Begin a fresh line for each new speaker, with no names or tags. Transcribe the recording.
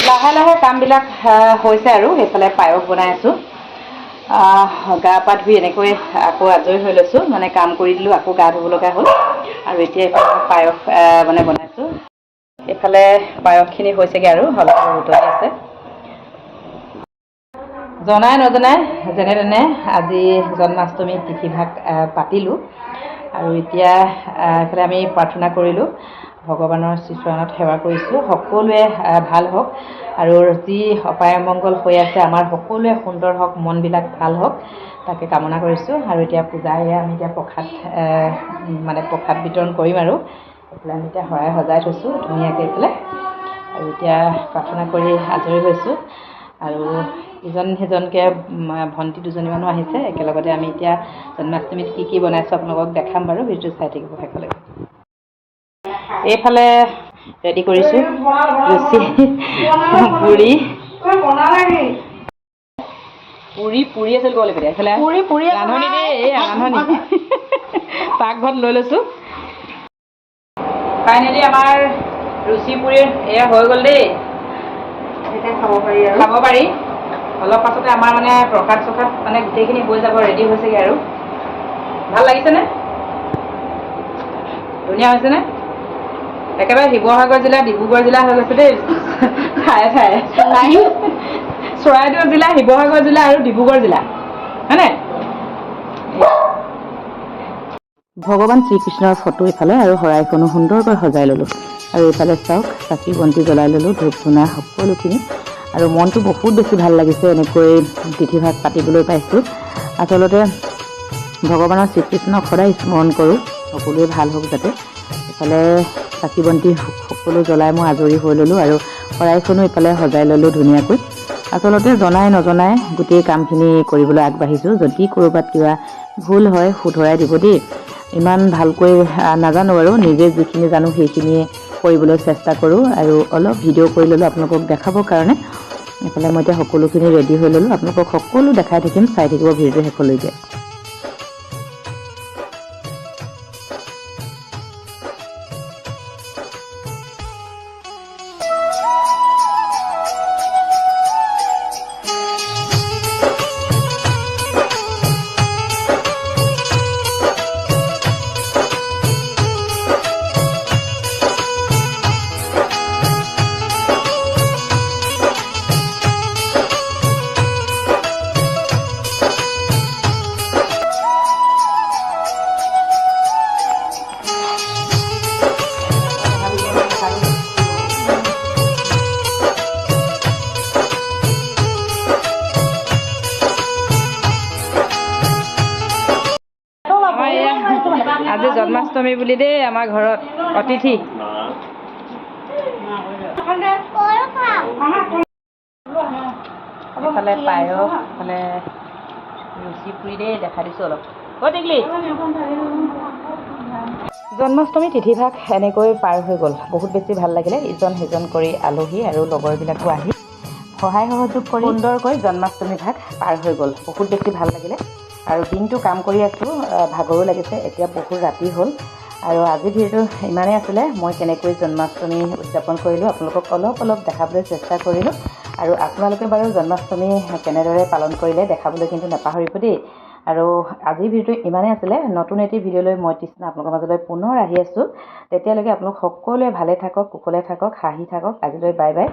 লাহে লাহে কামবিলাক হৈছে আৰু সেইফালে পায়স বনাই আছোঁ। গা পা ধুই এনেকৈ আকৌ আজৰি হৈ লৈছোঁ, মানে কাম কৰি দিলোঁ আকৌ গা ধুব লগা হ'ল। আৰু এতিয়া এইফালে পায়স মানে বনাইছোঁ। এইফালে পায়সখিনি হৈছেগৈ আৰু অলপ উতলি আছে। জনাই নজনাই যেনে তেনে আজি জন্মাষ্টমী তিথিভাগ পাতিলোঁ। আৰু এতিয়া এইফালে আমি প্ৰাৰ্থনা কৰিলোঁ, ভগৱানৰ শ্ৰীচৰণত সেৱা কৰিছোঁ। সকলোৱে ভাল হওক আৰু যি অপায় অমংগল হৈ আছে আমাৰ সকলোৱে সুন্দৰ হওক, মনবিলাক ভাল হওক, তাকে কামনা কৰিছোঁ। আৰু এতিয়া পূজাৰে আমি এতিয়া প্ৰসাদ বিতৰণ কৰিম আৰু এইফালে আমি এতিয়া শৰাই সজাই থৈছোঁ ধুনীয়াকৈ এইফালে। আৰু এতিয়া প্ৰাৰ্থনা কৰি আজৰি হৈছোঁ। আৰু ইজন সিজনকৈ ভণ্টি দুজনীমানো আহিছে। একেলগতে আমি এতিয়া জন্মাষ্টমীত কি বনাইছোঁ আপোনালোকক দেখাম বাৰু, ভিডিঅ'টো চাই থাকিব শেষলৈকে। এইফালে ৰেডি কৰিছোঁ লুচি, পুৰি পুৰি আছিল ক'ব লাগিব। এইফালে ৰান্ধনি দেই, এয়া ৰান্ধনি পাকঘৰত লৈ লৈছোঁ। ফাইনেলি আমাৰ লুচি পুৰি এয়া হৈ গ'ল দেই। এতিয়া খাব পাৰি। অলপ পাছতে আমাৰ মানে প্ৰসাদ মানে গোটেইখিনি হৈ যাব, ৰেডি হৈছেগৈ আৰু। ভাল লাগিছেনে? ধুনীয়া হৈছেনে? একেবাৰে শিৱসাগৰ জিলা, ডিব্ৰুগড় জিলা হৈ গৈছে দেই ঠায়ে ঠায়ে। চৰাইদেউ জিলা, শিৱসাগৰ জিলা আৰু ডিব্ৰুগড় জিলা, হয়নে? ভগৱান শ্ৰীকৃষ্ণৰ ফটো ইফালে আৰু শৰাইখনো সুন্দৰকৈ সজাই ল'লোঁ। আৰু এইফালে চাওক, চাকি বন্তি জ্বলাই ল'লোঁ, ধূপ ধূনা সকলোখিনি। আৰু মনটো বহুত বেছি ভাল লাগিছে এনেকৈ তিথিভাগ পাতিবলৈ পাইছোঁ। আচলতে ভগৱানৰ শ্ৰীকৃষ্ণক সদায় স্মৰণ কৰোঁ, সকলোৱে ভাল হওক যাতে। ইফালে চাকি বন্তি সকলো জ্বলাই মই আজৰি হৈ ল'লোঁ আৰু শৰাইখনো ইফালে সজাই ল'লোঁ ধুনীয়াকৈ। আচলতে জনাই নজনাই গোটেই কামখিনি কৰিবলৈ আগবাঢ়িছোঁ। যদি ক'ৰবাত কিবা ভুল হয় শুধৰাই দিব দেই। ইমান ভালকৈ নাজানো আৰু, নিজে যিখিনি জানো সেইখিনিয়ে কৰিবলৈ চেষ্টা কৰোঁ। আৰু অলপ ভিডিঅ' কৰি ল'লোঁ আপোনালোকক দেখাবৰ কাৰণে। এইফালে মই এতিয়া সকলোখিনি ৰেডি হৈ ল'লোঁ, আপোনালোকক সকলো দেখাই থাকিম, চাই থাকিব ভিডিঅ'টো শেষলৈকে। আজি জন্মাষ্টমী বুলি দেই আমাৰ ঘৰত অতিথি। এইফালে পায়স, এইফালে লুচি পুৰি দেই, দেখাই দিছোঁ অলপ। জন্মাষ্টমী তিথিভাগ এনেকৈ পাৰ হৈ গ'ল, বহুত বেছি ভাল লাগিলে। ইজন সিজন কৰি আলহী আৰু লগৰবিলাকো আহি সহায় সহযোগ কৰি সুন্দৰকৈ জন্মাষ্টমী ভাগ পাৰ হৈ গ'ল, বহুত বেছি ভাল লাগিলে। আৰু দিনটো কাম কৰি আছোঁ, ভাগৰো লাগিছে। এতিয়া বহুত ৰাতি হ'ল আৰু আজি ভিডিঅ'টো ইমানেই আছিলে। মই কেনেকৈ জন্মাষ্টমী উদযাপন কৰিলোঁ আপোনালোকক অলপ দেখাবলৈ চেষ্টা কৰিলোঁ। আৰু আপোনালোকে বাৰু জন্মাষ্টমী কেনেদৰে পালন কৰিলে দেখাবলৈ কিন্তু নাপাহৰিব দেই। আৰু আজিৰ ভিডিঅ'টো ইমানেই আছিলে। নতুন এটি ভিডিঅ'লৈ মই তৃষ্ণা আপোনালোকৰ মাজলৈ পুনৰ আহি আছোঁ। তেতিয়ালৈকে আপোনালোক সকলোৱে ভালে থাকক, কুশলে থাকক, হাঁহি থাকক। আজিলৈ বাই বাই।